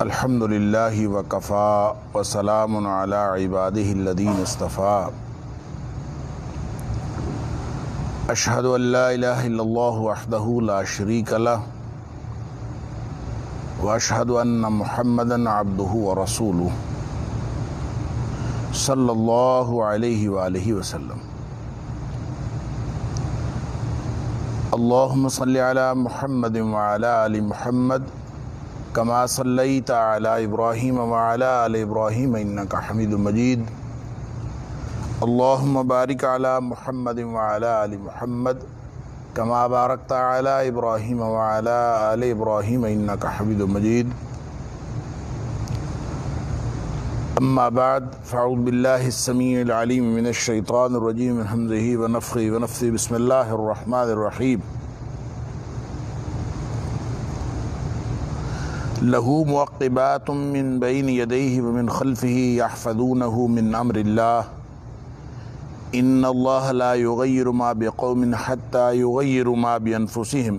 الحمد للہ وکفا وسلام علی عبادہ الذین اصطفیٰ اشہد ان لا الہ الا اللہ وحدہ لا شریک لہ واشہد ان محمدا عبدہ ورسولہ صلی اللہ علیہ وآلہ وسلم۔ اللہم صلی علی محمد وعلی آل محمد کما صلیت علی ابراہیم وعلی آل ابراہیم انک حمید مجید۔ اللہم بارک علی محمد وعلی آل محمد کما بارکت علی ابراہیم وعلی آل ابراہیم انک حمید مجید۔ اما بعد فاعوذ باللہ السمیع العلیم من الشیطان الرجیم من ہمزہ ونفخہ ونفثہ بسم اللہ الرحمن الرحیم۔ لہ معقبات من بین یدیہ ومن خلفہ یحفظونہ من امر اللہ ان اللہ لا یغیر ما بقوم حتی یغیروا ما بانفسہم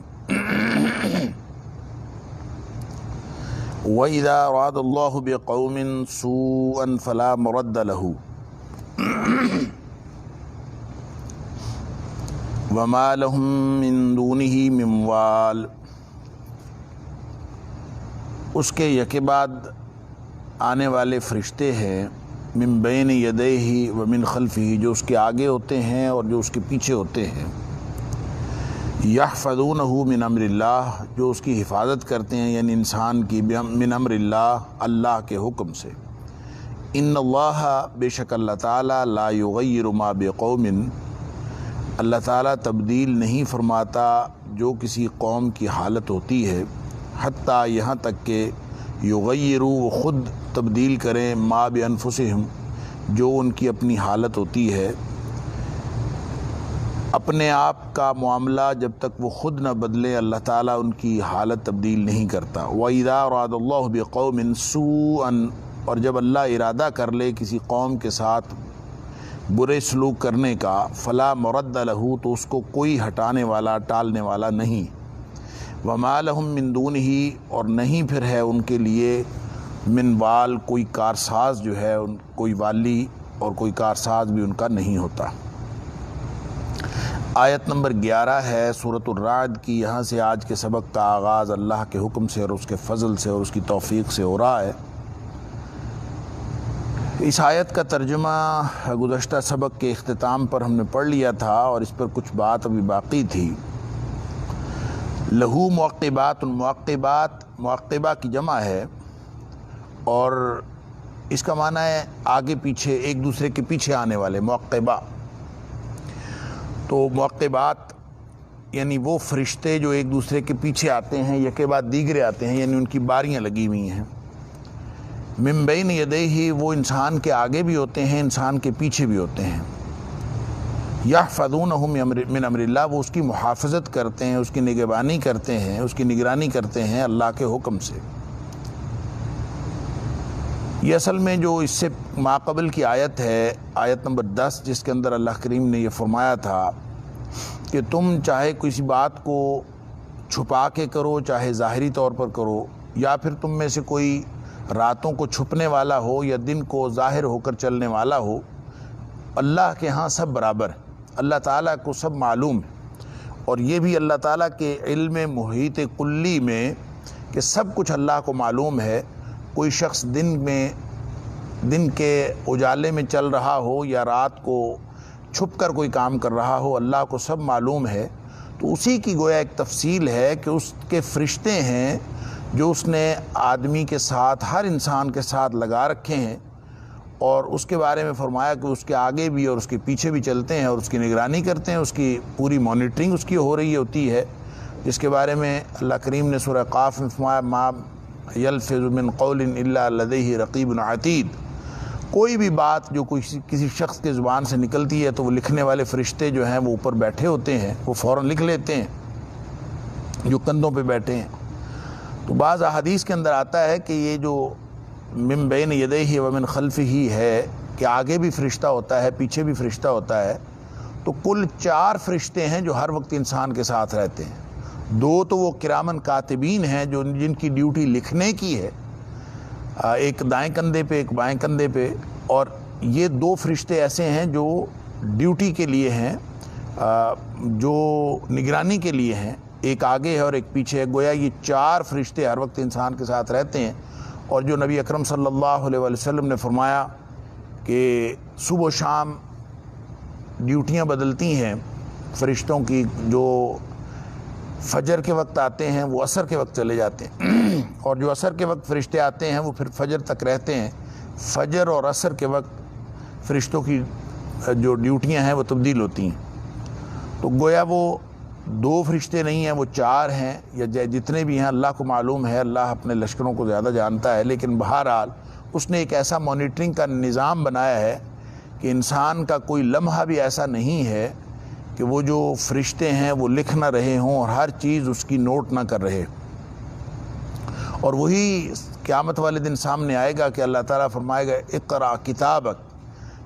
وَإِذَا أَرَادَ اللَّهُ بِقَوْمٍ سُوءًا فَلَا مُرَدَّ لَهُ وَمَا لَهُم مِّن دُونِهِ مِن وَالٍ۔ اس کے یکے بعد آنے والے فرشتے ہیں من بین یدیہ ومن خلفہ، جو اس کے آگے ہوتے ہیں اور جو اس کے پیچھے ہوتے ہیں، یحفظونہ من امر اللہ، جو اس کی حفاظت کرتے ہیں یعنی انسان کی، من امر اللہ، اللہ کے حکم سے۔ ان اللہ، بے شک اللہ تعالیٰ، لا یغیر ما بقوم، اللہ تعالیٰ تبدیل نہیں فرماتا جو کسی قوم کی حالت ہوتی ہے، حتیٰ یہاں تک کہ یغیروا، وہ خود تبدیل کریں، ما بانفسہم، جو ان کی اپنی حالت ہوتی ہے۔ اپنے آپ کا معاملہ جب تک وہ خود نہ بدلے اللہ تعالیٰ ان کی حالت تبدیل نہیں کرتا۔ وَإِذَا أَرَادَ اللَّهُ بِقَوْمٍ سُوءًا، اور جب اللہ ارادہ کر لے کسی قوم کے ساتھ برے سلوک کرنے کا، فَلَا مُرَدَّ لَهُ، تو اس کو کوئی ہٹانے والا، ٹالنے والا نہیں۔ وَمَا لَهُم مِّن دُونِهِ، اور نہیں پھر ہے ان کے لیے من وال، کوئی کارساز جو ہے، کوئی والی اور کوئی کارساز بھی ان کا نہیں ہوتا۔ آیت نمبر 11 ہے سورۃ الرعد کی۔ یہاں سے آج کے سبق کا آغاز اللہ کے حکم سے اور اس کے فضل سے اور اس کی توفیق سے ہو رہا ہے۔ اس آیت کا ترجمہ گزشتہ سبق کے اختتام پر ہم نے پڑھ لیا تھا اور اس پر کچھ بات ابھی باقی تھی۔ لہو معقبات، معقبہ کی جمع ہے اور اس کا معنی ہے آگے پیچھے، ایک دوسرے کے پیچھے آنے والے، معقبہ۔ تو معقبات یعنی وہ فرشتے جو ایک دوسرے کے پیچھے آتے ہیں، یکے بعد دیگرے آتے ہیں، یعنی ان کی باریاں لگی ہوئی ہیں۔ من بین یدیہ، وہ انسان کے آگے بھی ہوتے ہیں، انسان کے پیچھے بھی ہوتے ہیں۔ یحفظونہ من امر اللہ، وہ اس کی محافظت کرتے ہیں، اس کی نگہبانی کرتے ہیں، اس کی نگرانی کرتے ہیں اللہ کے حکم سے۔ یہ اصل میں جو اس سے ماقبل کی آیت ہے، آیت نمبر 10، جس کے اندر اللہ کریم نے یہ فرمایا تھا کہ تم چاہے کسی بات کو چھپا کے کرو، چاہے ظاہری طور پر کرو، یا پھر تم میں سے کوئی راتوں کو چھپنے والا ہو یا دن کو ظاہر ہو کر چلنے والا ہو، اللہ کے ہاں سب برابر ہے، اللہ تعالیٰ کو سب معلوم ہے۔ اور یہ بھی اللہ تعالیٰ کے علم محیط کلی میں کہ سب کچھ اللہ کو معلوم ہے۔ کوئی شخص دن کے اجالے میں چل رہا ہو یا رات کو چھپ کر کوئی کام کر رہا ہو، اللہ کو سب معلوم ہے۔ تو اسی کی گویا ایک تفصیل ہے کہ اس کے فرشتے ہیں جو اس نے آدمی کے ساتھ، ہر انسان کے ساتھ لگا رکھے ہیں، اور اس کے بارے میں فرمایا کہ اس کے آگے بھی اور اس کے پیچھے بھی چلتے ہیں اور اس کی نگرانی کرتے ہیں، اس کی پوری مانیٹرنگ اس کی ہو رہی ہوتی ہے، جس کے بارے میں اللہ کریم نے سورہ قاف میں فرمایا ما یلفظ من قول الا لدیہ رقیب عتید۔ کوئی بھی بات جو کسی شخص کے زبان سے نکلتی ہے تو وہ لکھنے والے فرشتے جو ہیں وہ اوپر بیٹھے ہوتے ہیں، وہ فوراً لکھ لیتے ہیں، جو کندھوں پہ بیٹھے ہیں۔ تو بعض احادیث کے اندر آتا ہے کہ یہ جو من بین یدیہ ومن خلفہ ہے کہ آگے بھی فرشتہ ہوتا ہے، پیچھے بھی فرشتہ ہوتا ہے، تو کل 4 فرشتے ہیں جو ہر وقت انسان کے ساتھ رہتے ہیں۔ 2 تو وہ کرامن کاتبین ہیں جو جن کی ڈیوٹی لکھنے کی ہے، ایک دائیں کندھے پہ ایک بائیں کندھے پہ، اور یہ دو فرشتے ایسے ہیں جو ڈیوٹی کے لیے ہیں، جو نگرانی کے لیے ہیں، ایک آگے ہے اور ایک پیچھے ہے۔ گویا یہ چار فرشتے ہر وقت انسان کے ساتھ رہتے ہیں، اور جو نبی اکرم صلی اللہ علیہ وسلم نے فرمایا کہ صبح و شام ڈیوٹیاں بدلتی ہیں فرشتوں کی، جو فجر کے وقت آتے ہیں وہ عصر کے وقت چلے جاتے ہیں، اور جو عصر کے وقت فرشتے آتے ہیں وہ پھر فجر تک رہتے ہیں۔ فجر اور عصر کے وقت فرشتوں کی جو ڈیوٹیاں ہیں وہ تبدیل ہوتی ہیں۔ تو گویا وہ دو فرشتے نہیں ہیں، وہ چار ہیں، یا جتنے بھی ہیں اللہ کو معلوم ہے، اللہ اپنے لشکروں کو زیادہ جانتا ہے، لیکن بہرحال اس نے ایک ایسا مانیٹرنگ کا نظام بنایا ہے کہ انسان کا کوئی لمحہ بھی ایسا نہیں ہے کہ وہ جو فرشتے ہیں وہ لکھ نہ رہے ہوں اور ہر چیز اس کی نوٹ نہ کر رہے۔ اور وہی قیامت والے دن سامنے آئے گا کہ اللہ تعالیٰ فرمائے گا اقرا کتابک،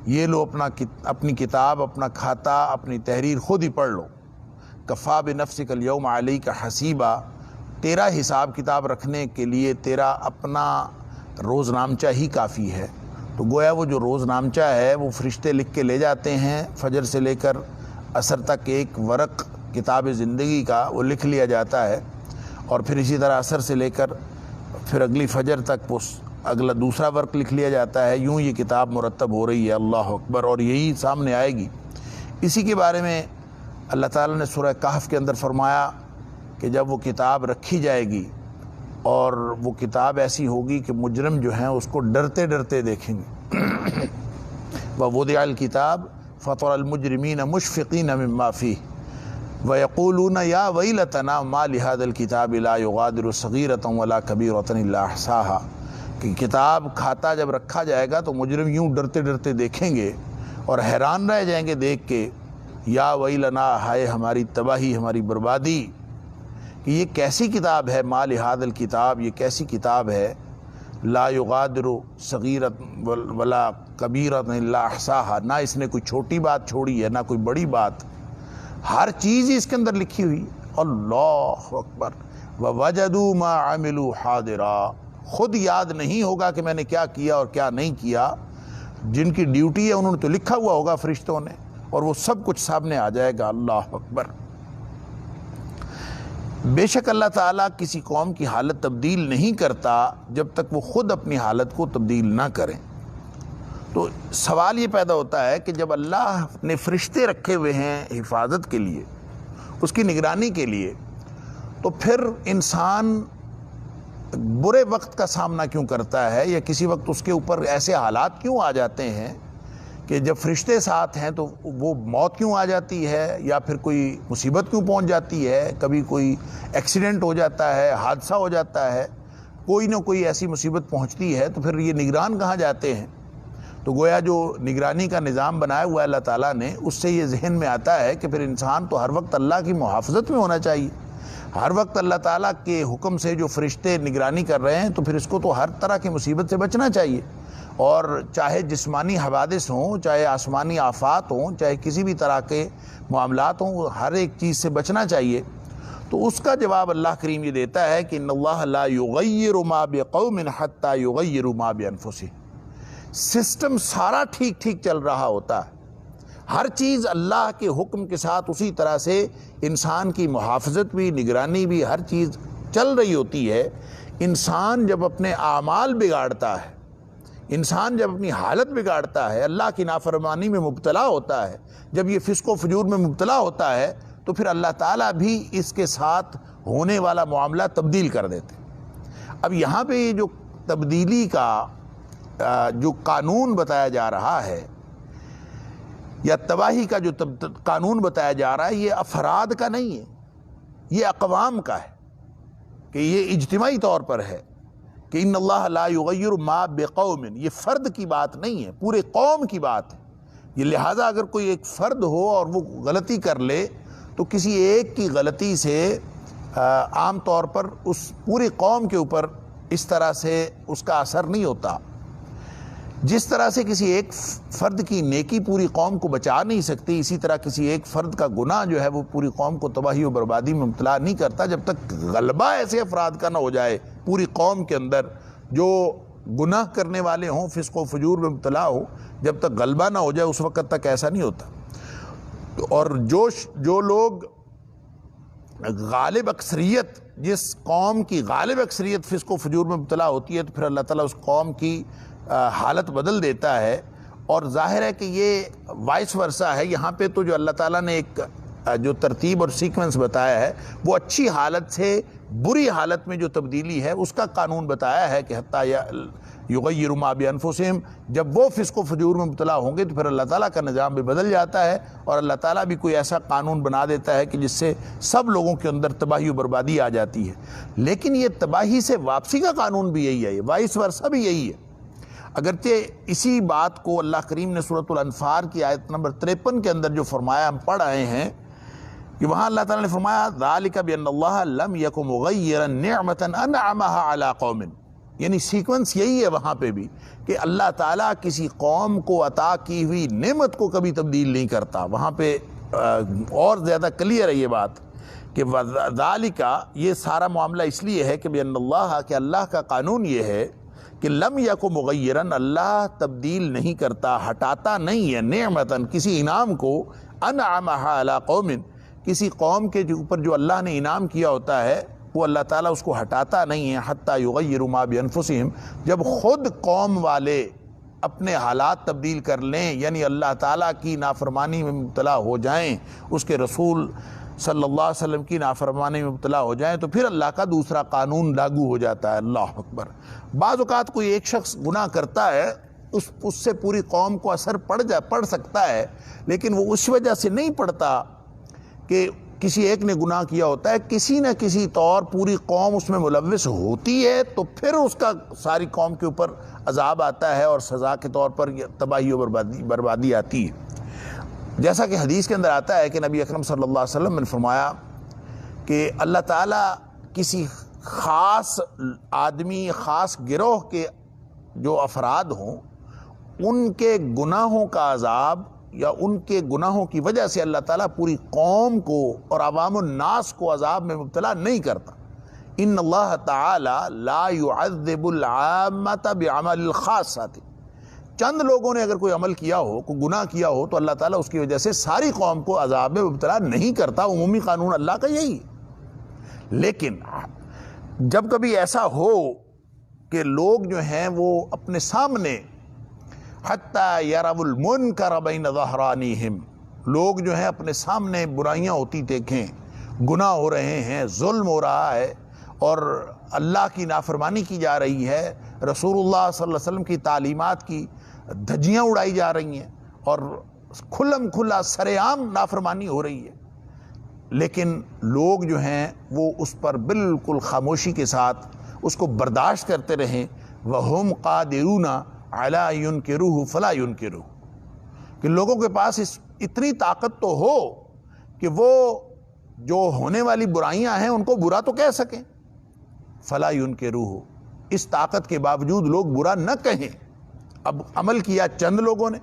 یہ لو اپنی کتاب، اپنا کھاتا، اپنی تحریر خود ہی پڑھ لو، کفا بنفسک الیوم علیک حسیبا، تیرا حساب کتاب رکھنے کے لیے تیرا اپنا روز نامچہ ہی کافی ہے۔ تو گویا وہ جو روز نامچہ ہے وہ فرشتے لکھ کے لے جاتے ہیں، فجر سے لے کر عصر تک ایک ورق کتاب زندگی کا وہ لکھ لیا جاتا ہے، اور پھر اسی طرح عصر سے لے کر پھر اگلی فجر تک وہ اگلا دوسرا ورق لکھ لیا جاتا ہے۔ یوں یہ کتاب مرتب ہو رہی ہے، اللہ اکبر، اور یہی سامنے آئے گی۔ اسی کے بارے میں اللہ تعالیٰ نے سورہ کہف کے اندر فرمایا کہ جب وہ کتاب رکھی جائے گی اور وہ کتاب ایسی ہوگی کہ مجرم جو ہیں اس کو ڈرتے ڈرتے دیکھیں گے۔ وَوُضِعَ الْكِتَابُ فَتَرَى الْمُجْرِمِينَ مُشْفِقِينَ مِمَّا فِيهِ وَيَقُولُونَ يَا وَيْلَتَنَا مَا لِهَذَا الْكِتَابِ لَا يُغَادِرُ صَغِيرَةً وَلَا كَبِيرَةً إِلَّا أَحْصَاهَا، کہ کتاب کھاتا جب رکھا جائے گا تو مجرم یوں ڈرتے ڈرتے دیکھیں گے اور حیران رہ جائیں گے دیکھ کے، یا ویلنا، ہائے ہماری تباہی، ہماری بربادی، کہ یہ کیسی کتاب ہے، ما لہذا الکتاب، یہ کیسی کتاب ہے، لا یغادر صغیرۃ ولا کبیرۃ الا احصاها، نہ اس نے کوئی چھوٹی بات چھوڑی ہے نہ کوئی بڑی بات، ہر چیز ہی اس کے اندر لکھی ہوئی۔ اللہ اکبر، ووجدوا ما عملوا حاضرا، خود یاد نہیں ہوگا کہ میں نے کیا کیا اور کیا نہیں کیا، جن کی ڈیوٹی ہے انہوں نے تو لکھا ہوا ہوگا فرشتوں نے، اور وہ سب کچھ سامنے آ جائے گا۔ اللہ اکبر۔ بے شک اللہ تعالیٰ کسی قوم کی حالت تبدیل نہیں کرتا جب تک وہ خود اپنی حالت کو تبدیل نہ کریں۔ تو سوال یہ پیدا ہوتا ہے کہ جب اللہ نے فرشتے رکھے ہوئے ہیں حفاظت کے لیے، اس کی نگرانی کے لیے، تو پھر انسان برے وقت کا سامنا کیوں کرتا ہے، یا کسی وقت اس کے اوپر ایسے حالات کیوں آ جاتے ہیں کہ جب فرشتے ساتھ ہیں تو وہ موت کیوں آ جاتی ہے، یا پھر کوئی مصیبت کیوں پہنچ جاتی ہے، کبھی کوئی ایکسیڈنٹ ہو جاتا ہے، حادثہ ہو جاتا ہے، کوئی نہ کوئی ایسی مصیبت پہنچتی ہے، تو پھر یہ نگران کہاں جاتے ہیں؟ تو گویا جو نگرانی کا نظام بنایا ہوا ہے اللہ تعالیٰ نے، اس سے یہ ذہن میں آتا ہے کہ پھر انسان تو ہر وقت اللہ کی محافظت میں ہونا چاہیے، ہر وقت اللہ تعالیٰ کے حکم سے جو فرشتے نگرانی کر رہے ہیں، تو پھر اس کو تو ہر طرح کی مصیبت سے بچنا چاہیے، اور چاہے جسمانی حوادث ہوں، چاہے آسمانی آفات ہوں، چاہے کسی بھی طرح کے معاملات ہوں، ہر ایک چیز سے بچنا چاہیے۔ تو اس کا جواب اللہ کریم یہ دیتا ہے کہ ان اللہ لا یغیر ما بقوم حتی یغیروا ما بانفسہم۔ سسٹم سارا ٹھیک ٹھیک چل رہا ہوتا ہے، ہر چیز اللہ کے حکم کے ساتھ اسی طرح سے انسان کی محافظت بھی، نگرانی بھی، ہر چیز چل رہی ہوتی ہے۔ انسان جب اپنے اعمال بگاڑتا ہے، انسان جب اپنی حالت بگاڑتا ہے، اللہ کی نافرمانی میں مبتلا ہوتا ہے، جب یہ فسق و فجور میں مبتلا ہوتا ہے، تو پھر اللہ تعالیٰ بھی اس کے ساتھ ہونے والا معاملہ تبدیل کر دیتے۔ اب یہاں پہ یہ جو تبدیلی کا جو قانون بتایا جا رہا ہے، یا تباہی کا جو قانون بتایا جا رہا ہے، یہ افراد کا نہیں ہے، یہ اقوام کا ہے، کہ یہ اجتماعی طور پر ہے کہ ان اللہ لا یغیر ما بقوم، یہ فرد کی بات نہیں ہے، پورے قوم کی بات ہے۔ یہ لہٰذا اگر کوئی ایک فرد ہو اور وہ غلطی کر لے تو کسی ایک کی غلطی سے عام طور پر اس پوری قوم کے اوپر اس طرح سے اس کا اثر نہیں ہوتا۔ جس طرح سے کسی ایک فرد کی نیکی پوری قوم کو بچا نہیں سکتی، اسی طرح کسی ایک فرد کا گناہ جو ہے وہ پوری قوم کو تباہی و بربادی میں مبتلا نہیں کرتا، جب تک غلبہ ایسے افراد کا نہ ہو جائے پوری قوم کے اندر جو گناہ کرنے والے ہوں، فسق و فجور میں مبتلا ہو، جب تک غلبہ نہ ہو جائے اس وقت تک ایسا نہیں ہوتا۔ اور جو لوگ غالب اکثریت، جس قوم کی غالب اکثریت فسق و فجور میں مبتلا ہوتی ہے، تو پھر اللہ تعالیٰ اس قوم کی حالت بدل دیتا ہے۔ اور ظاہر ہے کہ یہ وائس ورثہ ہے، یہاں پہ تو جو اللہ تعالیٰ نے ایک جو ترتیب اور سیکوینس بتایا ہے وہ اچھی حالت سے بری حالت میں جو تبدیلی ہے اس کا قانون بتایا ہے کہ حتیٰ یغیروا ما بانفسہم، جب وہ فسق و فجور میں مبتلا ہوں گے تو پھر اللہ تعالیٰ کا نظام بھی بدل جاتا ہے، اور اللہ تعالیٰ بھی کوئی ایسا قانون بنا دیتا ہے کہ جس سے سب لوگوں کے اندر تباہی و بربادی آ جاتی ہے۔ لیکن یہ تباہی سے واپسی کا قانون بھی یہی ہے، وائس ورثہ بھی یہی ہے۔ اگرچہ اسی بات کو اللہ کریم نے سورۃ الانفال کی آیت نمبر 53 کے اندر جو فرمایا ہم پڑھ آئے ہیں کہ وہاں اللہ تعالیٰ نے فرمایا ذَلِكَ بِأَنَّ اللَّهَ لَمْ يَكُنْ مُغَيِّرًا نِعْمَةً أَنْعَمَهَا عَلَىٰ قَوْمٍ، یعنی سیکوینس یہی ہے وہاں پہ بھی کہ اللہ تعالیٰ کسی قوم کو عطا کی ہوئی نعمت کو کبھی تبدیل نہیں کرتا۔ وہاں پہ اور زیادہ کلیئر ہے یہ بات کہ ذَلِكَ، یہ سارا معاملہ اس لیے ہے کہ بِأَنَّ اللَّهَ، کہ اللہ کا قانون یہ ہے کہ لم یکن مغیرن، اللہ تبدیل نہیں کرتا، ہٹاتا نہیں ہے، نعمتاً، کسی انعام کو، انعمہا علی قوم، کسی قوم کے اوپر جو اللہ نے انعام کیا ہوتا ہے وہ اللہ تعالیٰ اس کو ہٹاتا نہیں ہے، حتی یغیروا ما بانفسہم، جب خود قوم والے اپنے حالات تبدیل کر لیں، یعنی اللہ تعالیٰ کی نافرمانی میں مبتلا ہو جائیں، اس کے رسول صلی اللہ علیہ وسلم کی نافرمانی میں مبتلا ہو جائیں، تو پھر اللہ کا دوسرا قانون لاگو ہو جاتا ہے۔ اللہ اکبر۔ بعض اوقات کوئی ایک شخص گناہ کرتا ہے، اس سے پوری قوم کو اثر پڑ سکتا ہے، لیکن وہ اس وجہ سے نہیں پڑتا کہ کسی ایک نے گناہ کیا ہوتا ہے، کسی نہ کسی طور پوری قوم اس میں ملوث ہوتی ہے، تو پھر اس کا ساری قوم کے اوپر عذاب آتا ہے اور سزا کے طور پر تباہی و بربادی آتی ہے۔ جیسا کہ حدیث کے اندر آتا ہے کہ نبی اکرم صلی اللہ علیہ وسلم نے فرمایا کہ اللہ تعالیٰ کسی خاص آدمی، خاص گروہ کے جو افراد ہوں، ان کے گناہوں کا عذاب یا ان کے گناہوں کی وجہ سے اللہ تعالیٰ پوری قوم کو اور عوام الناس کو عذاب میں مبتلا نہیں کرتا۔ ان اللہ تعالی لا يعذب العامة بعمل الخاصة، چند لوگوں نے اگر کوئی عمل کیا ہو، کوئی گناہ کیا ہو، تو اللہ تعالیٰ اس کی وجہ سے ساری قوم کو عذاب میں مبتلا نہیں کرتا۔ عمومی قانون اللہ کا یہی ہے۔ لیکن جب کبھی ایسا ہو کہ لوگ جو ہیں وہ اپنے سامنے حتیٰ یروا المنکر بین ظہرانہم، لوگ جو ہیں اپنے سامنے برائیاں ہوتی دیکھیں، گناہ ہو رہے ہیں، ظلم ہو رہا ہے اور اللہ کی نافرمانی کی جا رہی ہے، رسول اللہ صلی اللہ علیہ وسلم کی تعلیمات کی دھجیاں اڑائی جا رہی ہیں اور کھلم کھلا سر عام نافرمانی ہو رہی ہے، لیکن لوگ جو ہیں وہ اس پر بالکل خاموشی کے ساتھ اس کو برداشت کرتے رہیں۔ وَهُمْ قَادِرُونَ عَلَىٰ يُنْكِرُوهُ فَلَا يُنْكِرُوهُ، کہ لوگوں کے پاس اتنی طاقت تو ہو کہ وہ جو ہونے والی برائیاں ہیں ان کو برا تو کہہ سکیں، فَلَا يُنْكِرُوهُ، اس طاقت کے باوجود لوگ برا نہ کہیں۔ اب عمل کیا چند لوگوں نے،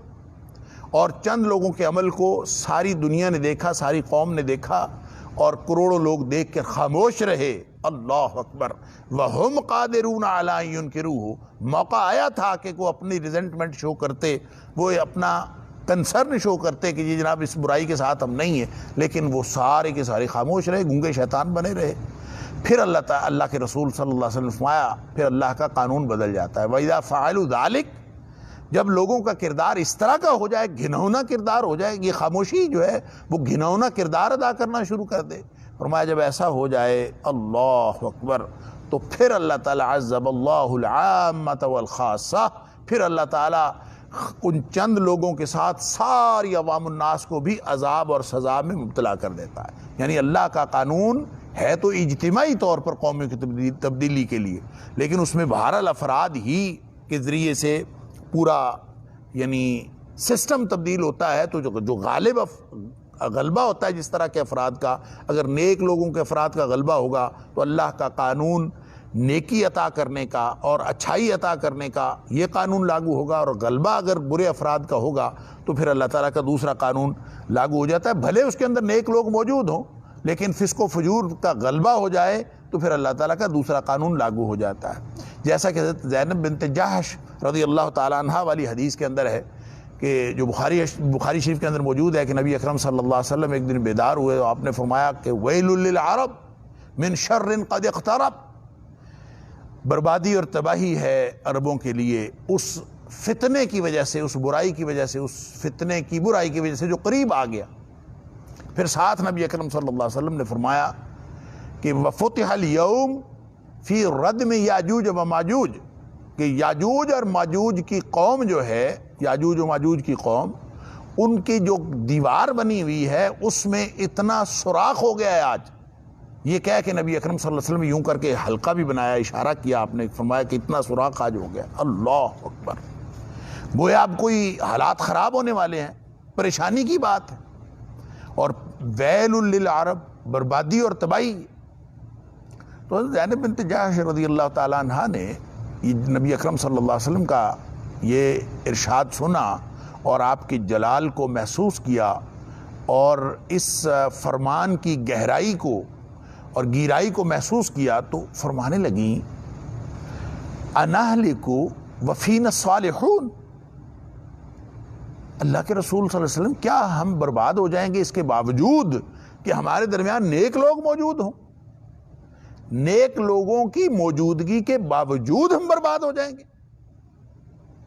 اور چند لوگوں کے عمل کو ساری دنیا نے دیکھا، ساری قوم نے دیکھا، اور کروڑوں لوگ دیکھ کر خاموش رہے۔ اللہ اکبر۔ وَهُمْ قَادِرُونَ عَلَىٰ أَن يُنْكِرُوهُ، موقع آیا تھا کہ وہ اپنی ریزنٹمنٹ شو کرتے، وہ اپنا کنسرن شو کرتے کہ یہ جناب اس برائی کے ساتھ ہم نہیں ہیں، لیکن وہ سارے کے سارے خاموش رہے، گونگے شیطان بنے رہے۔ پھر اللہ کے رسول صلی اللہ علیہ وسلم نے فرمایا، پھر اللہ کا قانون بدل جاتا ہے۔ وَإِذَا فَعَلُوا ذَلِكَ، جب لوگوں کا کردار اس طرح کا ہو جائے، گھنونا کردار ہو جائے، یہ خاموشی جو ہے وہ گھنونا کردار ادا کرنا شروع کر دے، فرمایا جب ایسا ہو جائے، اللہ اکبر، تو پھر اللہ تعالیٰ عذب اللہ العامة والخاصہ، پھر اللہ تعالیٰ ان چند لوگوں کے ساتھ ساری عوام الناس کو بھی عذاب اور سزا میں مبتلا کر دیتا ہے۔ یعنی اللہ کا قانون ہے تو اجتماعی طور پر قوموں کی تبدیلی کے لیے، لیکن اس میں بہرحال افراد ہی کے ذریعے سے پورا یعنی سسٹم تبدیل ہوتا ہے۔ تو جو غلبہ ہوتا ہے جس طرح کے افراد کا، اگر نیک لوگوں کے افراد کا غلبہ ہوگا تو اللہ کا قانون نیکی عطا کرنے کا اور اچھائی عطا کرنے کا یہ قانون لاگو ہوگا، اور غلبہ اگر برے افراد کا ہوگا تو پھر اللہ تعالیٰ کا دوسرا قانون لاگو ہو جاتا ہے۔ بھلے اس کے اندر نیک لوگ موجود ہوں، لیکن فسق و فجور کا غلبہ ہو جائے تو پھر اللہ تعالیٰ کا دوسرا قانون لاگو ہو جاتا ہے۔ جیسا کہ حضرت زینب بنت جحش رضی اللہ تعالیٰ عنہ والی حدیث کے اندر ہے کہ جو بخاری شریف کے اندر موجود ہے کہ نبی اکرم صلی اللہ علیہ وسلم ایک دن بیدار ہوئے اور آپ نے فرمایا کہ ویل للعرب من شر قد اقترب، بربادی اور تباہی ہے عربوں کے لیے اس فتنے کی وجہ سے، اس برائی کی وجہ سے، اس فتنے کی برائی کی وجہ سے جو قریب آ گیا۔ پھر ساتھ نبی اکرم صلی اللہ علیہ وسلم نے فرمایا کہ وَفُتِحَ الْيَوْمِ فِي رَدْمِ یاجوج و ماجوج، کہ یاجوج اور ماجوج کی قوم جو ہے، یاجوج و ماجوج کی قوم، ان کی جو دیوار بنی ہوئی ہے اس میں اتنا سوراخ ہو گیا ہے آج۔ یہ کہہ کہ نبی اکرم صلی اللہ علیہ وسلم یوں کر کے حلقہ بھی بنایا، اشارہ کیا آپ نے، فرمایا کہ اتنا سوراخ آج ہو گیا۔ اللہ اکبر، گویا اب کوئی حالات خراب ہونے والے ہیں، پریشانی کی بات ہے۔ اور ویل للعرب، بربادی اور تباہی۔ تو حضرت زینب بنت جحش رضی اللہ تعالیٰ عنہ نے نبی اکرم صلی اللہ علیہ وسلم کا یہ ارشاد سنا اور آپ کی جلال کو محسوس کیا اور اس فرمان کی گہرائی کو اور گیرائی کو محسوس کیا، تو فرمانے لگیں انہلک وفینا الصالحون، اللہ کے رسول صلی اللہ علیہ وسلم کیا ہم برباد ہو جائیں گے اس کے باوجود کہ ہمارے درمیان نیک لوگ موجود ہوں؟ نیک لوگوں کی موجودگی کے باوجود ہم برباد ہو جائیں گے؟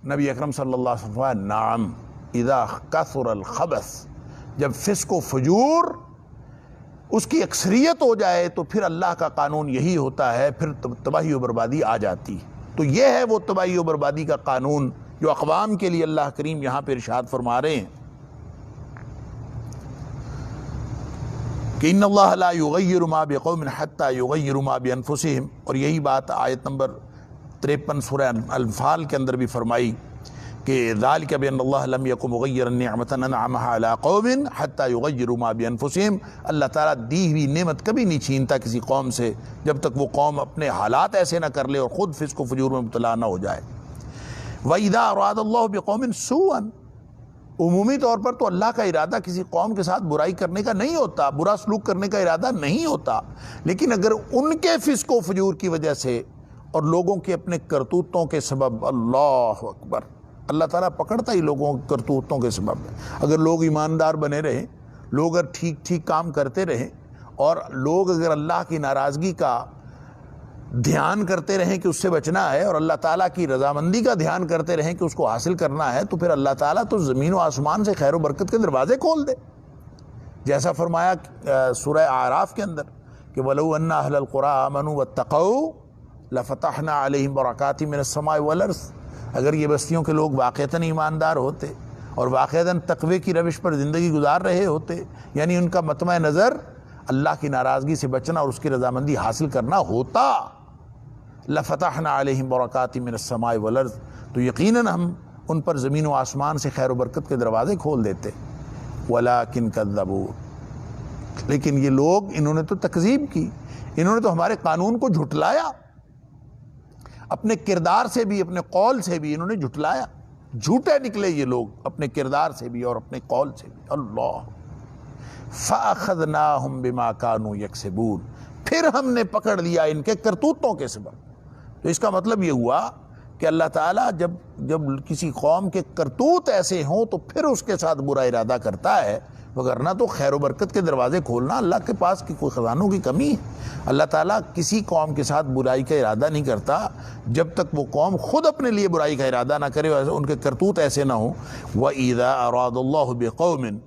نبی اکرم صلی اللہ علیہ وسلم نعم اذا کثر الخبث، جب فسق و فجور اس کی اکثریت ہو جائے تو پھر اللہ کا قانون یہی ہوتا ہے، پھر تباہی و بربادی آ جاتی۔ تو یہ ہے وہ تباہی و بربادی کا قانون جو اقوام کے لیے اللہ کریم یہاں پہ ارشاد فرما رہے ہیں کہ ان اللہ لا یغیر ما بقوم حتی یغیروا ما بانفسہم، اور یہی بات آیت نمبر 53 سورہ انفال کے اندر بھی فرمائی کہ ذالک بان اللہ لم یکن مغیرا نعمۃ انعمها علی قوم حتی یغیروا ما بانفسہم، اللہ تعالیٰ دی ہوئی نعمت کبھی نہیں چھینتا کسی قوم سے جب تک وہ قوم اپنے حالات ایسے نہ کر لے اور خود فسق و فجور میں مبتلا نہ ہو جائے۔ وَإِذَا أَرَادَ اللَّهُ بِقَوْمٍ سُوءًا، عمومی طور پر تو اللہ کا ارادہ کسی قوم کے ساتھ برائی کرنے کا نہیں ہوتا، برا سلوک کرنے کا ارادہ نہیں ہوتا، لیکن اگر ان کے فسق و فجور کی وجہ سے اور لوگوں کے اپنے کرتوتوں کے سبب، اللہ اکبر، اللہ تعالیٰ پکڑتا ہی لوگوں کے کرتوتوں کے سبب ہے۔ اگر لوگ ایماندار بنے رہیں، لوگ اگر ٹھیک ٹھیک کام کرتے رہیں، اور لوگ اگر اللہ کی ناراضگی کا دھیان کرتے رہیں کہ اس سے بچنا ہے اور اللہ تعالیٰ کی رضامندی کا دھیان کرتے رہیں کہ اس کو حاصل کرنا ہے، تو پھر اللہ تعالیٰ تو زمین و آسمان سے خیر و برکت کے دروازے کھول دے، جیسا فرمایا سورہ اعراف کے اندر کہ وَلَوْ أَنَّ أَهْلَ الْقُرَىٰ آمَنُوا وَاتَّقَوْا لَفَتَحْنَا عَلَيْهِمْ بَرَكَاتٍ مِّنَ السَّمَاءِ وَالْأَرْضِ، اگر یہ بستیوں کے لوگ واقعتاً ایماندار ہوتے اور واقعتاً تقوی کی روش پر زندگی گزار رہے ہوتے، یعنی ان کا مطمع نظر اللہ کی ناراضگی سے بچنا اور اس کی رضامندی حاصل کرنا ہوتا، لَفَتَحْنَا عَلَيْهِمْ بَرَكَاتٍ مِّنَ السَّمَاءِ وَالْأَرْضِ، تو یقیناً ہم ان پر زمین و آسمان سے خیر و برکت کے دروازے کھول دیتے۔ وَلَٰكِن كَذَّبُوا، لیکن یہ لوگ، انہوں نے تو تکذیب کی، انہوں نے تو ہمارے قانون کو جھٹلایا، اپنے کردار سے بھی اپنے قول سے بھی انہوں نے جھٹلایا، جھوٹے نکلے یہ لوگ اپنے کردار سے بھی اور اپنے قول سے بھی۔ اللہ فَأَخَذْنَاهُمْ بِمَا كَانُوا يَكْسِبُونَ، پھر ہم نے پکڑ لیا ان کے کرتوتوں کے سبب۔ تو اس کا مطلب یہ ہوا کہ اللہ تعالیٰ جب کسی قوم کے کرتوت ایسے ہوں تو پھر اس کے ساتھ برا ارادہ کرتا ہے، وگرنہ تو خیر و برکت کے دروازے کھولنا اللہ کے پاس کی کوئی خزانوں کی کمی ہے۔ اللہ تعالیٰ کسی قوم کے ساتھ برائی کا ارادہ نہیں کرتا جب تک وہ قوم خود اپنے لیے برائی کا ارادہ نہ کرے، ان کے کرتوت ایسے نہ ہوں۔ وَإِذَا أَرَادَ اللَّهُ بِقَوْمٍ،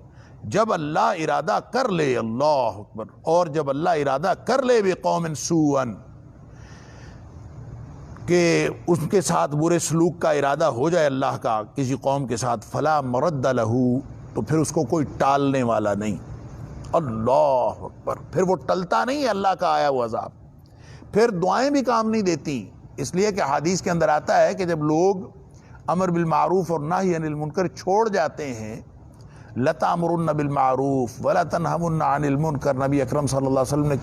جب اللہ ارادہ کر لے، اللہ اکبر، اور جب اللہ ارادہ کر لے بِقَوْمٍ سُوءًا، کہ اس کے ساتھ برے سلوک کا ارادہ ہو جائے اللہ کا کسی قوم کے ساتھ، فَلَا مَرَدَّ لَهُ، تو پھر اس کو کوئی ٹالنے والا نہیں۔ اللہ اکبر، پھر وہ ٹلتا نہیں ہے اللہ کا آیا ہوا عذاب، پھر دعائیں بھی کام نہیں دیتی، اس لیے کہ حدیث کے اندر آتا ہے کہ جب لوگ امر بالمعروف اور نہی عن المنکر چھوڑ جاتے ہیں، لَتَأْمُرُنَّ بِالْمَعْرُوفِ وَلَا تَنْهَوْنَ عَنِ الْمُنکر، نبی اکرم صلی اللہ علیہ وسلم نے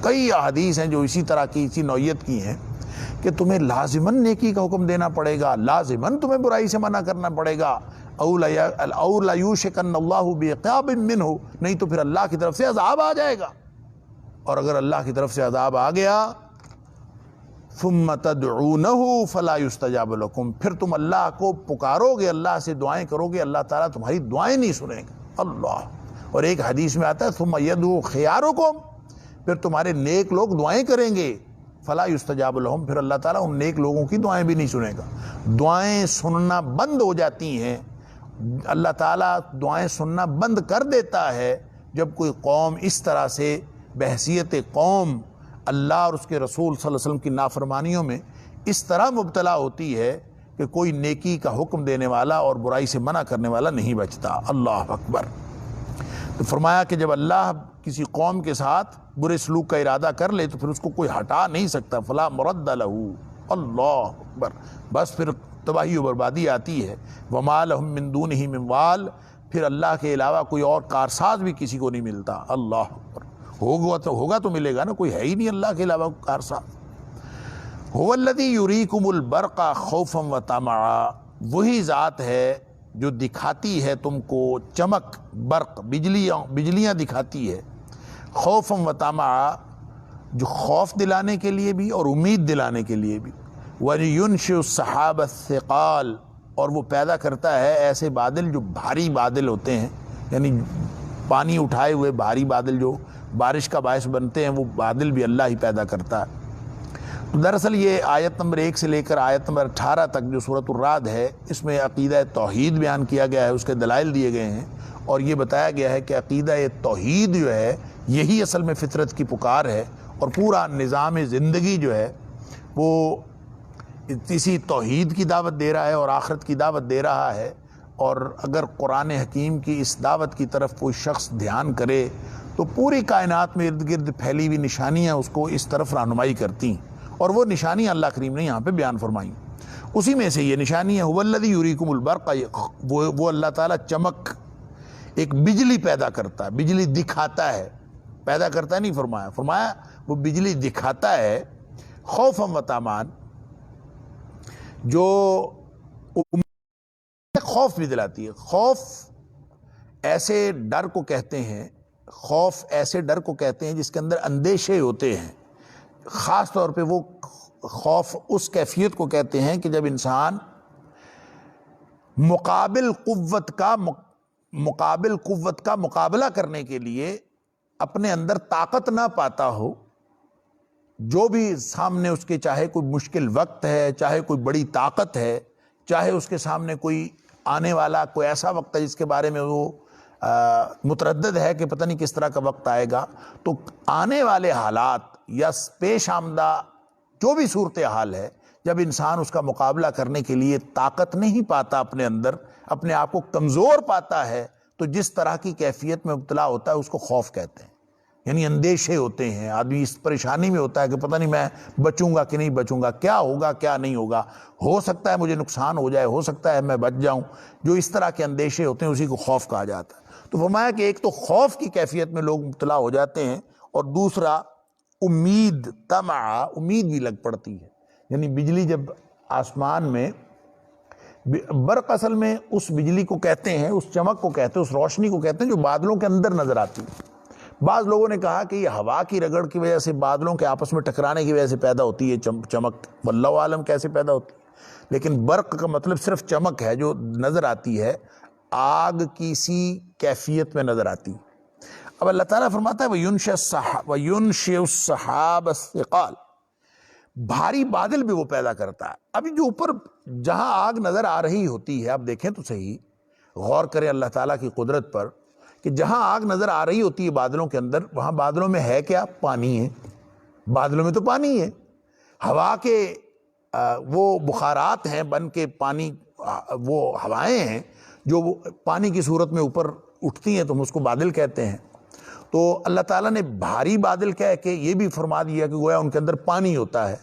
کئی احادیث ہیں جو اسی طرح کی، اسی نوعیت کی ہیں کہ تمہیں لازماً نیکی کا حکم دینا پڑے گا، لازماً تمہیں برائی سے منع کرنا پڑے گا، اَوْ لَيُوشِكَنَّ اللَّهُ بِعِقَابٍ مِّنْهُ، نہیں تو پھر اللہ کی طرف سے عذاب آ جائے گا، اور اگر اللہ کی طرف سے عذاب آ گیا ثم تدعونہ فلا یستجاب لکم، پھر تم اللہ کو پکارو گے، اللہ سے دعائیں کرو گے، اللہ تعالیٰ تمہاری دعائیں نہیں سنے گا۔ اللہ، اور ایک حدیث میں آتا ہے ثم یدعو خیارکم، پھر تمہارے نیک لوگ دعائیں کریں گے، فلا یستجاب لہم، پھر اللہ تعالیٰ ان نیک لوگوں کی دعائیں بھی نہیں سنے گا۔ دعائیں سننا بند ہو جاتی ہیں، اللہ تعالیٰ دعائیں سننا بند کر دیتا ہے جب کوئی قوم اس طرح سے بحیثیت قوم اللہ اور اس کے رسول صلی اللہ علیہ وسلم کی نافرمانیوں میں اس طرح مبتلا ہوتی ہے کہ کوئی نیکی کا حکم دینے والا اور برائی سے منع کرنے والا نہیں بچتا۔ اللہ اکبر۔ تو فرمایا کہ جب اللہ کسی قوم کے ساتھ برے سلوک کا ارادہ کر لے تو پھر اس کو کوئی ہٹا نہیں سکتا، فلا مرد لہ، اللہ اکبر، بس پھر تباہی و بربادی آتی ہے۔ وما لہم من دونہ من وال، پھر اللہ کے علاوہ کوئی اور کارساز بھی کسی کو نہیں ملتا۔ اللہ اکبر، ہوگا تو ملے گا نا، کوئی ہے ہی نہیں اللہ کے علاوہ کارساز۔ هو الذی یریکم البرق خوفا وطمعا، وہی ذات ہے جو دکھاتی ہے تم کو چمک، برق، بجلیاں دکھاتی ہے، خوفا وطمعا، جو خوف دلانے کے لیے بھی اور امید دلانے کے لیے بھی، وَيُنْشِئُ السَّحَابَ الثِّقَالَ، اور وہ پیدا کرتا ہے ایسے بادل جو بھاری بادل ہوتے ہیں، یعنی پانی اٹھائے ہوئے بھاری بادل جو بارش کا باعث بنتے ہیں، وہ بادل بھی اللہ ہی پیدا کرتا ہے۔ دراصل یہ آیت نمبر 1 سے لے کر آیت نمبر 18 تک جو سورۃ الرعد ہے، اس میں عقیدہ توحید بیان کیا گیا ہے، اس کے دلائل دیے گئے ہیں، اور یہ بتایا گیا ہے کہ عقیدہ توحید جو ہے یہی اصل میں فطرت کی پکار ہے، اور پورا نظام زندگی جو ہے وہ اسی توحید کی دعوت دے رہا ہے اور آخرت کی دعوت دے رہا ہے۔ اور اگر قرآن حکیم کی اس دعوت کی طرف کوئی شخص دھیان کرے تو پوری کائنات میں ارد گرد پھیلی ہوئی نشانیاں اس کو اس طرف رہنمائی کرتی ہیں، اور وہ نشانیاں اللہ کریم نے یہاں پہ بیان فرمائیں۔ اسی میں سے یہ نشانی ہے، هو الذی یریکم البرق، وہ اللہ تعالیٰ چمک، ایک بجلی پیدا کرتا ہے، بجلی دکھاتا ہے، پیدا کرتا ہے نہیں فرمایا وہ بجلی دکھاتا ہے، خوفا وطمعا، جو خوف بھی دلاتی ہے۔ خوف ایسے ڈر کو کہتے ہیں، خوف ایسے ڈر کو کہتے ہیں جس کے اندر اندیشے ہوتے ہیں، خاص طور پہ وہ خوف اس کیفیت کو کہتے ہیں کہ جب انسان مقابل قوت کا مقابلہ کرنے کے لیے اپنے اندر طاقت نہ پاتا ہو، جو بھی سامنے اس کے، چاہے کوئی مشکل وقت ہے، چاہے کوئی بڑی طاقت ہے، چاہے اس کے سامنے کوئی آنے والا کوئی ایسا وقت ہے جس کے بارے میں وہ متردد ہے کہ پتہ نہیں کس طرح کا وقت آئے گا، تو آنے والے حالات یا پیش آمدہ جو بھی صورتحال ہے، جب انسان اس کا مقابلہ کرنے کے لیے طاقت نہیں پاتا، اپنے اندر اپنے آپ کو کمزور پاتا ہے، تو جس طرح کی کیفیت میں مبتلا ہوتا ہے اس کو خوف کہتے ہیں۔ یعنی اندیشے ہوتے ہیں، آدمی اس پریشانی میں ہوتا ہے کہ پتہ نہیں میں بچوں گا کہ نہیں بچوں گا، کیا ہوگا کیا نہیں ہوگا، ہو سکتا ہے مجھے نقصان ہو جائے، ہو سکتا ہے میں بچ جاؤں، جو اس طرح کے اندیشے ہوتے ہیں اسی کو خوف کہا جاتا ہے۔ تو فرمایا کہ ایک تو خوف کی کیفیت میں لوگ مبتلا ہو جاتے ہیں، اور دوسرا امید، طمع، امید بھی لگ پڑتی ہے۔ یعنی بجلی جب آسمان میں، برق اصل میں اس بجلی کو کہتے ہیں، اس چمک کو کہتے ہیں، اس روشنی کو کہتے ہیں جو بادلوں کے اندر نظر آتی ہے۔ بعض لوگوں نے کہا کہ یہ ہوا کی رگڑ کی وجہ سے، بادلوں کے آپس میں ٹکرانے کی وجہ سے پیدا ہوتی ہے چمک، واللہ عالم کیسے پیدا ہوتی ہے، لیکن برق کا مطلب صرف چمک ہے جو نظر آتی ہے، آگ کی سی کیفیت میں نظر آتی ہے۔ اب اللہ تعالیٰ فرماتا ہے وَيُنْشِئُ السَّحَابَ الثِّقَالَ، بھاری بادل بھی وہ پیدا کرتا ہے۔ ابھی جو اوپر جہاں آگ نظر آ رہی ہوتی ہے، آپ دیکھیں تو صحیح، غور کریں اللہ تعالیٰ کی قدرت پر، کہ جہاں آگ نظر آ رہی ہوتی ہے بادلوں کے اندر، وہاں بادلوں میں ہے کیا؟ پانی ہے، بادلوں میں تو پانی ہے، ہوا کے وہ بخارات ہیں بن کے پانی، وہ ہوائیں ہیں جو پانی کی صورت میں اوپر اٹھتی ہیں، تو ہم اس کو بادل کہتے ہیں۔ تو اللہ تعالیٰ نے بھاری بادل کہہ کے یہ بھی فرما دیا کہ گویا ان کے اندر پانی ہوتا ہے،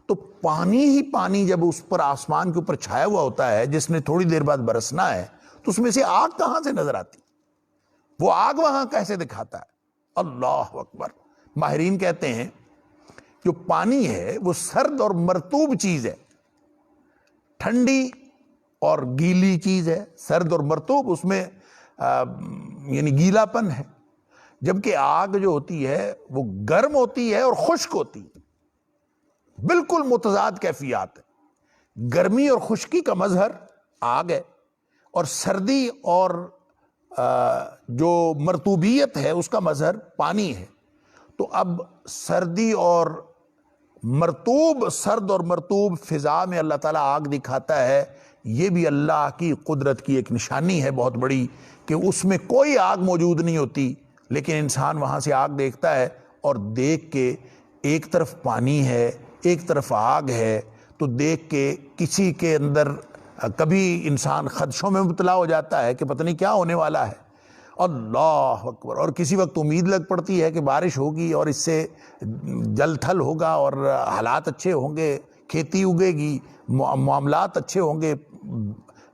تو پانی ہی پانی جب اس پر آسمان کے اوپر چھایا ہوا ہوتا ہے جس نے تھوڑی دیر بعد برسنا ہے، تو اس میں سے آگ کہاں سے نظر آتی؟ وہ آگ وہاں کیسے دکھاتا ہے؟ اللہ اکبر۔ ماہرین کہتے ہیں جو پانی ہے وہ سرد اور مرطوب چیز ہے، ٹھنڈی اور گیلی چیز ہے، سرد اور مرطوب، اس میں یعنی گیلا پن ہے، جبکہ آگ جو ہوتی ہے وہ گرم ہوتی ہے اور خشک ہوتی ہے۔ بالکل متضاد کیفیات ہیں۔ گرمی اور خشکی کا مظہر آگ ہے، اور سردی اور جو مرطوبیت ہے اس کا مظہر پانی ہے۔ تو اب سردی اور سرد اور مرطوب فضا میں اللہ تعالیٰ آگ دکھاتا ہے، یہ بھی اللہ کی قدرت کی ایک نشانی ہے بہت بڑی، کہ اس میں کوئی آگ موجود نہیں ہوتی، لیکن انسان وہاں سے آگ دیکھتا ہے اور دیکھ کے ایک طرف پانی ہے ایک طرف آگ ہے، تو دیکھ کے کسی کے اندر کبھی انسان خدشوں میں مبتلا ہو جاتا ہے کہ پتہ نہیں کیا ہونے والا ہے، اللہ اکبر، اور کسی وقت امید لگ پڑتی ہے کہ بارش ہوگی اور اس سے جل تھل ہوگا اور حالات اچھے ہوں گے، کھیتی اگے گی، معاملات اچھے ہوں گے،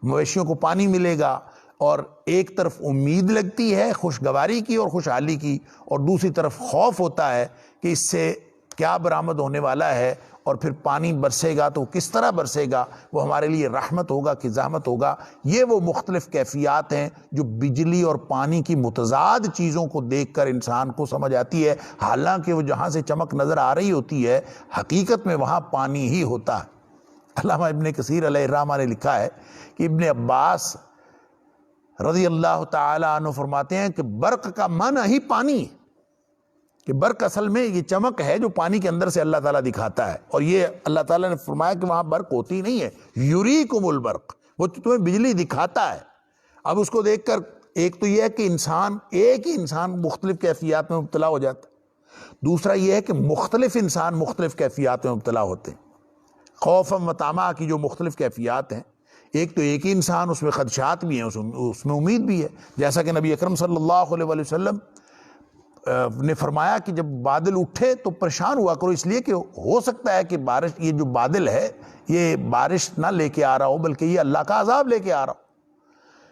مویشیوں کو پانی ملے گا، اور ایک طرف امید لگتی ہے خوشگواری کی اور خوشحالی کی، اور دوسری طرف خوف ہوتا ہے کہ اس سے کیا برآمد ہونے والا ہے، اور پھر پانی برسے گا تو کس طرح برسے گا، وہ ہمارے لیے رحمت ہوگا کہ زحمت ہوگا۔ یہ وہ مختلف کیفیات ہیں جو بجلی اور پانی کی متضاد چیزوں کو دیکھ کر انسان کو سمجھ آتی ہے، حالانکہ وہ جہاں سے چمک نظر آ رہی ہوتی ہے حقیقت میں وہاں پانی ہی ہوتا ہے۔ علامہ ابن کثیر علیہ الرحمہ نے لکھا ہے کہ ابن عباس رضی اللہ تعالی عنہ فرماتے ہیں کہ برق کا معنی ہی پانی ہے، کہ برق اصل میں یہ چمک ہے جو پانی کے اندر سے اللہ تعالیٰ دکھاتا ہے، اور یہ اللہ تعالیٰ نے فرمایا کہ وہاں برق ہوتی نہیں ہے، یریکم البرق، وہ تمہیں بجلی دکھاتا ہے۔ اب اس کو دیکھ کر ایک تو یہ ہے کہ ایک ہی انسان مختلف کیفیات میں مبتلا ہو جاتا ہے، دوسرا یہ ہے کہ مختلف انسان مختلف کیفیات میں مبتلا ہوتے ہیں، خوف و طمع کی جو مختلف کیفیات ہیں، ایک تو ایک ہی انسان، اس میں خدشات بھی ہیں، اس میں امید بھی ہے، جیسا کہ نبی اکرم صلی اللہ علیہ وسلم نے فرمایا کہ جب بادل اٹھے تو پریشان ہوا کرو، اس لیے کہ ہو سکتا ہے کہ بارش، یہ جو بادل ہے یہ بارش نہ لے کے آ رہا ہو بلکہ یہ اللہ کا عذاب لے کے آ رہا ہو۔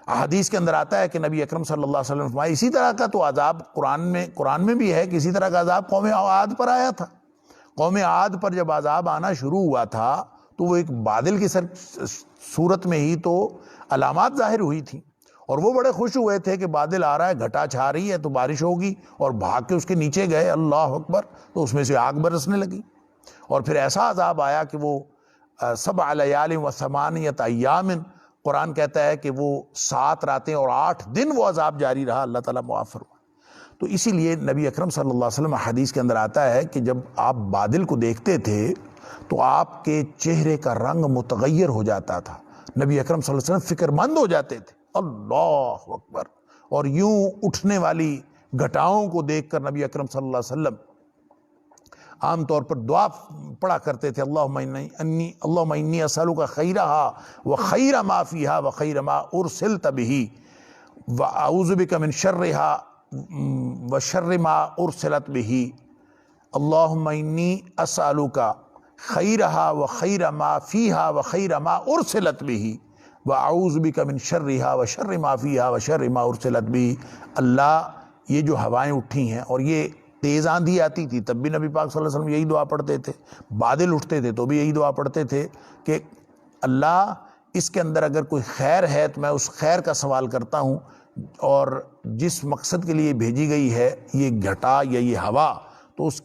احادیث کے اندر آتا ہے کہ نبی اکرم صلی اللہ علیہ وسلم فرمایا اسی طرح کا تو عذاب قرآن میں بھی ہے کہ اسی طرح کا عذاب قوم عاد پر آیا تھا۔ قوم عاد پر جب عذاب آنا شروع ہوا تھا تو وہ ایک بادل کی صورت میں ہی تو علامات ظاہر ہوئی تھی، اور وہ بڑے خوش ہوئے تھے کہ بادل آ رہا ہے، گھٹا چھا رہی ہے تو بارش ہوگی، اور بھاگ کے اس کے نیچے گئے، اللہ اکبر، تو اس میں سے آگ برسنے لگی، اور پھر ایسا عذاب آیا کہ وہ 7 لیال و 8 ایام، قرآن کہتا ہے کہ وہ 7 راتیں اور 8 دن وہ عذاب جاری رہا، اللہ تعالیٰ معاف فرمائے۔ تو اسی لیے نبی اکرم صلی اللہ علیہ وسلم حدیث کے اندر آتا ہے کہ جب آپ بادل کو دیکھتے تھے تو آپ کے چہرے کا رنگ متغیر ہو جاتا تھا، نبی اکرم صلی اللہ علیہ وسلم فکر مند ہو جاتے تھے، اللہ اکبر، اور یوں اٹھنے والی گھٹاؤں کو دیکھ کر نبی اکرم صلی اللہ علیہ وسلم عام طور پر دعا پڑھا کرتے تھے، اللہم انی اسألک خیرہا وخیر ما فیہا وخیر ما ارسلت بہ واعوذ بک من شرہا وشر ما ارسلت بہ، اللہم انی اسألک خیرہا وخیر ما فیہا وخیر ما ارسلت بہ واعوذ بک من شرہا وشر ما فیہا وشر ما ارسلت بہ۔ اللہ، یہ جو ہوائیں اٹھی ہیں اور یہ تیز آندھی آتی تھی تب بھی نبی پاک صلی اللہ علیہ وسلم یہی دعا پڑھتے تھے، بادل اٹھتے تھے تو بھی یہی دعا پڑھتے تھے کہ اللہ اس کے اندر اگر کوئی خیر ہے تو میں اس خیر کا سوال کرتا ہوں، اور جس مقصد کے لیے بھیجی گئی ہے یہ گھٹا یا یہ ہوا تو اس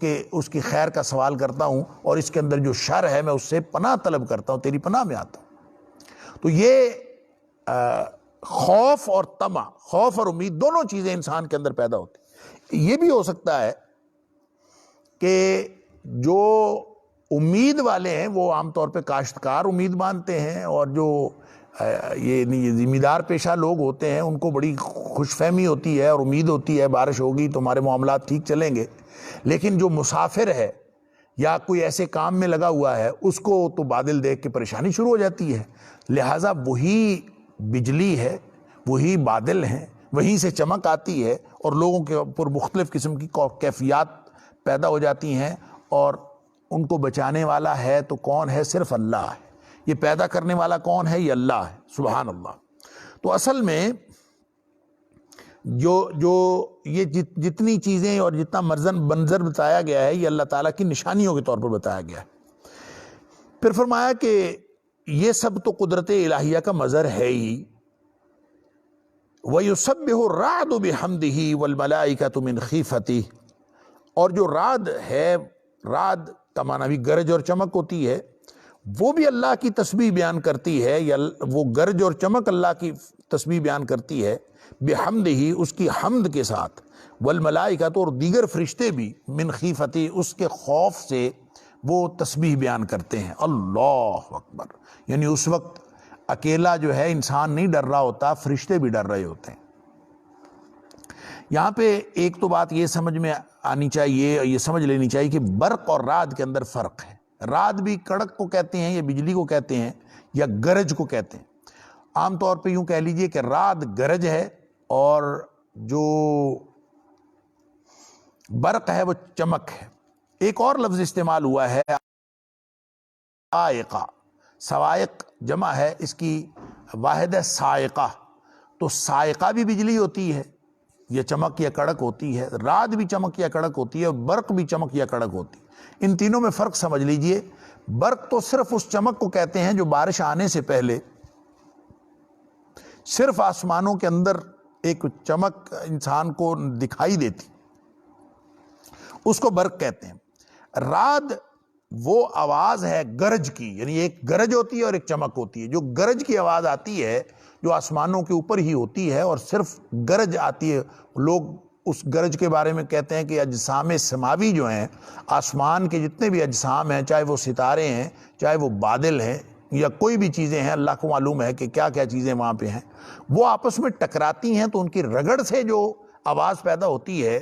کی خیر کا سوال کرتا ہوں، اور اس کے اندر جو شر ہے میں اس سے پناہ طلب کرتا ہوں، تیری پناہ میں آتا ہوں۔ تو یہ خوف اور طمع، خوف اور امید دونوں چیزیں انسان کے اندر پیدا ہوتی ہیں۔ یہ بھی ہو سکتا ہے کہ جو امید والے ہیں وہ عام طور پہ کاشتکار امید مانتے ہیں، اور جو یہ ذمہ دار پیشہ لوگ ہوتے ہیں ان کو بڑی خوش فہمی ہوتی ہے اور امید ہوتی ہے بارش ہوگی تو ہمارے معاملات ٹھیک چلیں گے، لیکن جو مسافر ہے یا کوئی ایسے کام میں لگا ہوا ہے اس کو تو بادل دیکھ کے پریشانی شروع ہو جاتی ہے۔ لہٰذا وہی بجلی ہے، وہی بادل ہیں، وہیں سے چمک آتی ہے اور لوگوں کے اوپر مختلف قسم کی کیفیات پیدا ہو جاتی ہیں، اور ان کو بچانے والا ہے تو کون ہے؟ صرف اللہ ہے۔ یہ پیدا کرنے والا کون ہے؟ یہ اللہ ہے، سبحان اللہ۔ تو اصل میں جو یہ جتنی چیزیں اور جتنا منظر بتایا گیا ہے یہ اللہ تعالیٰ کی نشانیوں کے طور پر بتایا گیا ہے۔ پھر فرمایا کہ یہ سب تو قدرت الہیہ کا مظہر ہے ہی، وَيُسَبِّحُ الرَّعْدُ بِحَمْدِهِ وَالْمَلَائِكَةُ مِنْ خِيفَتِهِ، اور جو رعد ہے، رعد کا معنی بھی گرج اور چمک ہوتی ہے، وہ بھی اللہ کی تسبیح بیان کرتی ہے، یا وہ گرج اور چمک اللہ کی تسبیح بیان کرتی ہے بحمدہ، اس کی حمد کے ساتھ، والملائکۃ، اور دیگر فرشتے بھی، من خیفتی، اس کے خوف سے وہ تسبیح بیان کرتے ہیں۔ اللہ اکبر، یعنی اس وقت اکیلا جو ہے انسان نہیں ڈر رہا ہوتا، فرشتے بھی ڈر رہے ہوتے ہیں۔ یہاں پہ ایک تو بات یہ سمجھ میں آنی چاہیے، یہ سمجھ لینی چاہیے کہ برق اور رعد کے اندر فرق ہے۔ رعد بھی کڑک کو کہتے ہیں، یا بجلی کو کہتے ہیں، یا گرج کو کہتے ہیں۔ عام طور پہ یوں کہہ لیجئے کہ رعد گرج ہے، اور جو برق ہے وہ چمک ہے۔ ایک اور لفظ استعمال ہوا ہے صاعقہ، صواعق جمع ہے، اس کی واحد ہے صاعقہ، تو صاعقہ بھی بجلی ہوتی ہے، یہ چمک یا کڑک ہوتی ہے، رعد بھی چمک یا کڑک ہوتی ہے، اور برق بھی چمک یا کڑک ہوتی ہے۔ ان تینوں میں فرق سمجھ لیجئے۔ برق تو صرف اس چمک کو کہتے ہیں جو بارش آنے سے پہلے صرف آسمانوں کے اندر ایک چمک انسان کو دکھائی دیتی، اس کو برق کہتے ہیں۔ رعد وہ آواز ہے گرج کی، یعنی ایک گرج ہوتی ہے اور ایک چمک ہوتی ہے۔ جو گرج کی آواز آتی ہے جو آسمانوں کے اوپر ہی ہوتی ہے، اور صرف گرج آتی ہے، لوگ اس گرج کے بارے میں کہتے ہیں کہ اجسام سماوی جو ہیں، آسمان کے جتنے بھی اجسام ہیں، چاہے وہ ستارے ہیں، چاہے وہ بادل ہیں، یا کوئی بھی چیزیں ہیں، اللہ کو معلوم ہے کہ کیا کیا چیزیں وہاں پہ ہیں، وہ آپس میں ٹکراتی ہیں تو ان کی رگڑ سے جو آواز پیدا ہوتی ہے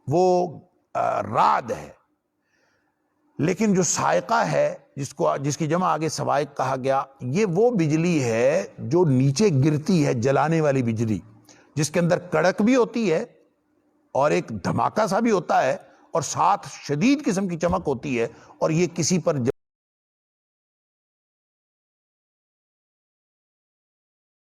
وہ رعد ہے۔ لیکن جو صاعقہ ہے، جس کی جمع آگے صواعق کہا گیا، یہ وہ بجلی ہے جو نیچے گرتی ہے، جلانے والی بجلی، جس کے اندر کڑک بھی ہوتی ہے اور ایک دھماکہ سا بھی ہوتا ہے، اور ساتھ شدید قسم کی چمک ہوتی ہے، اور یہ کسی پر